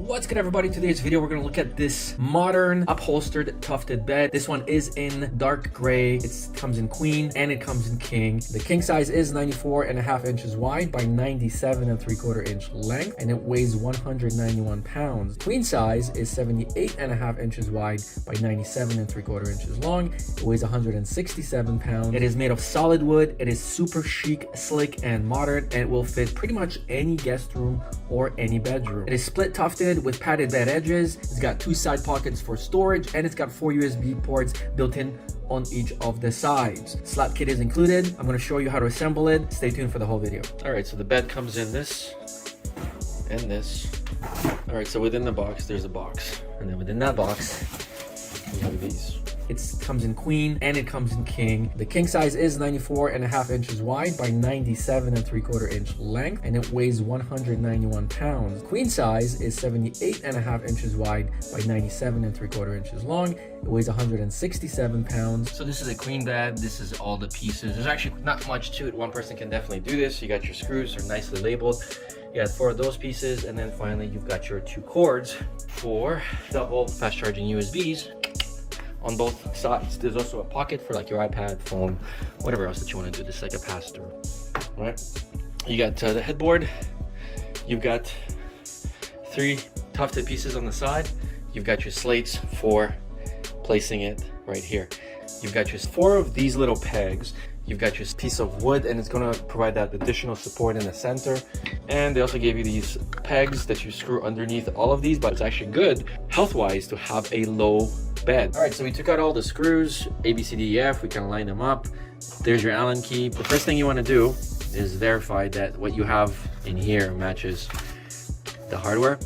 What's good, everybody? Today's video we're going to look at this modern upholstered tufted bed. This one is in dark gray. It comes in queen and it comes in king. The king size is 94.5 inches wide by 97.75 inch length, and it weighs 191 pounds. Queen size is 78.5 inches wide by 97.75 inches long. It weighs 167 pounds. It is made of solid wood. It is super chic, slick, and modern, and it will fit pretty much any guest room or any bedroom. It is split tufted with padded bed edges. It's got 2 side pockets for storage, and it's got 4 USB ports built in on each of the sides. Slap kit is included. I'm going to show you how to assemble it. Stay tuned for the whole video. All right, so the bed comes in this and this. All right, so within the box there's a box, and then within that box we have these. It comes in queen and it comes in king. The king size is 94.5 inches wide by 97.75 inch length, and it weighs 191 pounds. Queen size is 78.5 inches wide by 97.75 inches long. It weighs 167 pounds. So this is a queen bed. This is all the pieces. There's actually not much to it. One person can definitely do this. You got your screws, they're nicely labeled. You got 4 of those pieces, and then finally you've got your 2 cords for double fast charging USBs on both sides. There's also a pocket for like your iPad, phone, whatever else that you want to do. This is like a pass-through, right? You got the headboard. You've got 3 tufted pieces on the side. You've got your slates for placing it right here. You've got your 4 of these little pegs. You've got your piece of wood, and it's going to provide that additional support in the center. And they also gave you these pegs that you screw underneath all of these, but it's actually good health-wise to have a low bed. All right, so we took out all the screws, A, B, C, D, E, F. We can line them up. There's your Allen key. The first thing you want to do is verify that what you have in here matches the hardware.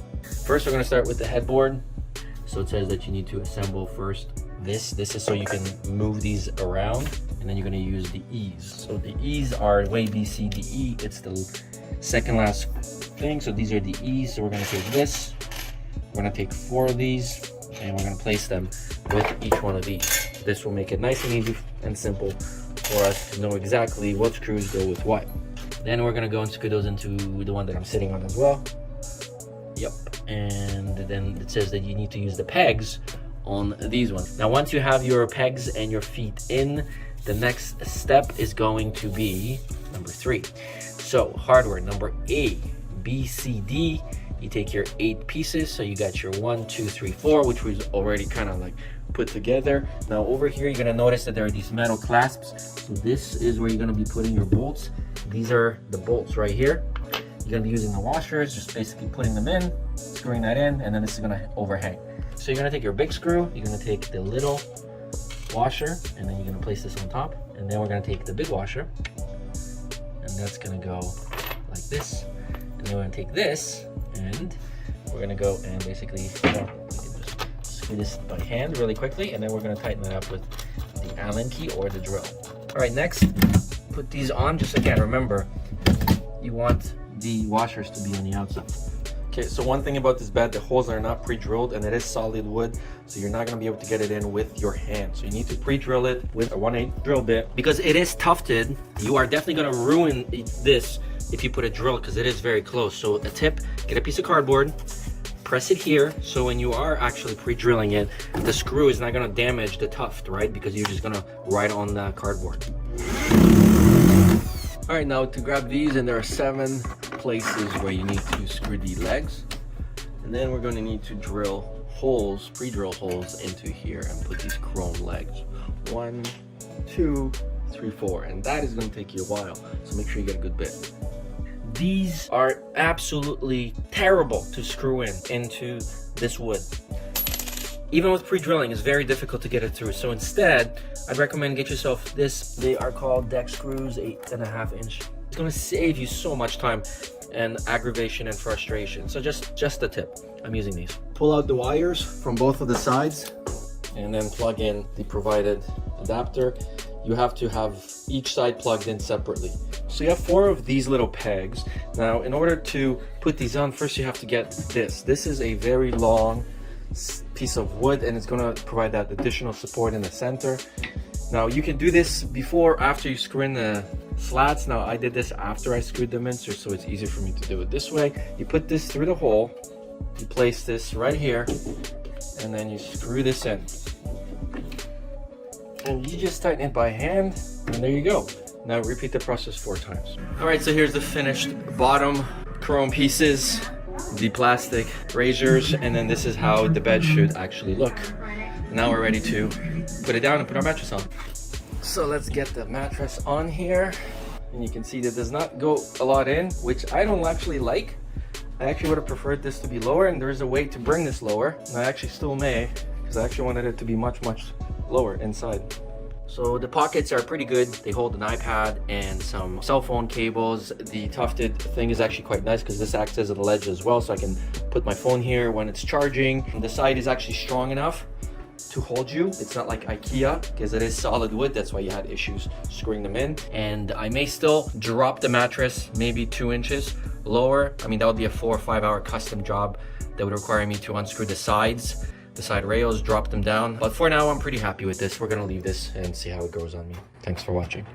First, we're going to start with the headboard. So it says that you need to assemble first this is so you can move these around, and then you're going to use the E's. So the E's are way B, C, D, E. It's the second last thing. So these are the E's. So we're going to take this. We're going to take 4 of these, and we're going to place them with each one of these. This will make it nice and easy and simple for us to know exactly what screws go with what. Then we're going to go and screw those into the one that I'm sitting on as well. Yep. And then it says that you need to use the pegs on these ones. Now, once you have your pegs and your feet in, the next step is going to be number 3. So hardware number A, B, C, D. You take your 8 pieces. So you got your 1, 2, 3, 4, which was already kind of like put together. Now over here, you're gonna notice that there are these metal clasps. So this is where you're gonna be putting your bolts. These are the bolts right here. You're gonna be using the washers, just basically putting them in, screwing that in, and then this is gonna overhang. So you're gonna take your big screw, you're gonna take the little washer, and then you're gonna place this on top, and then we're gonna take the big washer, and that's gonna go like this, and then we're gonna take this, and we're gonna go and basically, just screw this by hand really quickly, and then we're gonna tighten it up with the Allen key or the drill. All right, next, put these on. Just again, remember, you want the washers to be on the outside. Okay, so one thing about this bed, the holes are not pre-drilled, and it is solid wood, so you're not going to be able to get it in with your hand. So you need to pre-drill it with a 1/8 drill bit. Because it is tufted, you are definitely going to ruin this if you put a drill, because it is very close. So a tip, get a piece of cardboard, press it here, so when you are actually pre-drilling it, the screw is not going to damage the tuft, right? Because you're just going to ride on the cardboard. All right, now to grab these, and there are 7 places where you need to screw the legs, and then we're going to need to drill holes, pre-drill holes into here, and put these chrome legs. 1, 2, 3, 4, and that is going to take you a while, so make sure you get a good bit. These are absolutely terrible to screw into this wood. Even with pre-drilling, it's very difficult to get it through. So instead, I'd recommend get yourself this. They are called deck screws, 8.5 inch. It's gonna save you so much time and aggravation and frustration. So just a tip, I'm using these. Pull out the wires from both of the sides and then plug in the provided adapter. You have to have each side plugged in separately. So you have 4 of these little pegs. Now, in order to put these on, first you have to get this. This is a very long piece of wood, and it's going to provide that additional support in the center. Now you can do this before or after you screw in the slats. Now I did this after I screwed them in, so it's easier for me to do it this way. You put this through the hole, You place this right here, and then you screw this in. And you just tighten it by hand, and there you go. Now repeat the process 4 times. All right, so here's the finished bottom. Chrome pieces, the plastic razors, and then this is how the bed should actually look. Now we're ready to put it down and put our mattress on. So let's get the mattress on here. And you can see that does not go a lot in, which I don't actually like. I actually would have preferred this to be lower, and there is a way to bring this lower. And I actually still may, because I actually wanted it to be much, much lower inside. So the pockets are pretty good. They hold an iPad and some cell phone cables. The tufted thing is actually quite nice because this acts as a ledge as well, so I can put my phone here when it's charging. And the side is actually strong enough to hold you. It's not like IKEA because it is solid wood. That's why you had issues screwing them in. And I may still drop the mattress maybe 2 inches lower. I mean, that would be a 4 or 5 hour custom job that would require me to unscrew the sides, the side rails, drop them down. But for now, I'm pretty happy with this. We're gonna leave this and see how it goes on me. Thanks for watching.